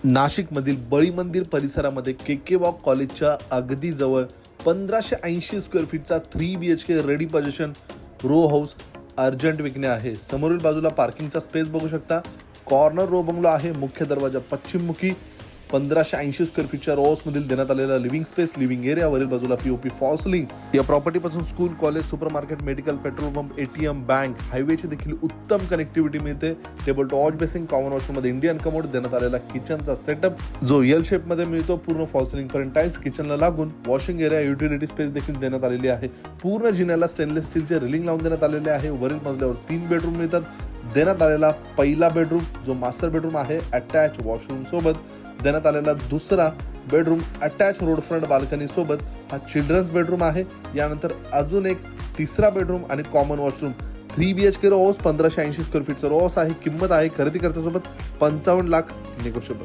नाशिकमधील बळी मंदिर परिसरामध्ये के वॉक कॉलेजच्या अगदी जवळ 1580 स्क्वेअर फीटचा 3 BHK ready position row house urgent विकणे आहे. समोरील बाजूला पार्किंगचा स्पेस बघू शकता. कॉर्नर रो बंगलो आहे. मुख्य दरवाजा पश्चिममुखी. 1580 स्क्वेअर फीटच्या रो हाऊसमधील देण्यात आलेला लिव्हिंग स्पेस, लिव्हिंग एरिया, वरील बाजूला पीओपी फॉल सिलिंग. या प्रॉपर्टीपासून school, college, supermarket, medical, petrol pump, ATM, बँक, हायवेची देखील उत्तम कनेक्टिव्हिटी मिळते. Table to wash basin, common washroom मध्ये इंडियन कमोड, देण्यात आलेला किचनचा सेटअप जो एल शेप मध्ये मिळतो. पूर्ण फॉल सिलिंग पर्यंत टाइल्स, किचनला लागून वॉशिंग एरिया, युटिलिटी स्पेस देखील देण्यात आलेली आहे. पूर्ण जिन्याला स्टेनलेस स्टीलचे रेलिंग लावून देण्यात आलेले आहे. वरील मजल्यावर 3 बेडरूम मिळतात. देण्यात आलेला पहिला बेडरूम जो मास्टर बेडरूम आहे अटॅच वॉशरूम सोबत. देण्यात आलेला दुसरा bedroom attach road front balcony सोबत हा चिल्ड्रन्स बेडरूम आहे. यानंतर अजून एक तिसरा बेडरूम आणि common washroom. 3 BHK row house, 1580 square फीटचा रो हाऊस आहे. किंमत आहे खरेदी खर्चासोबत 55 लाख, निगोशिएबल.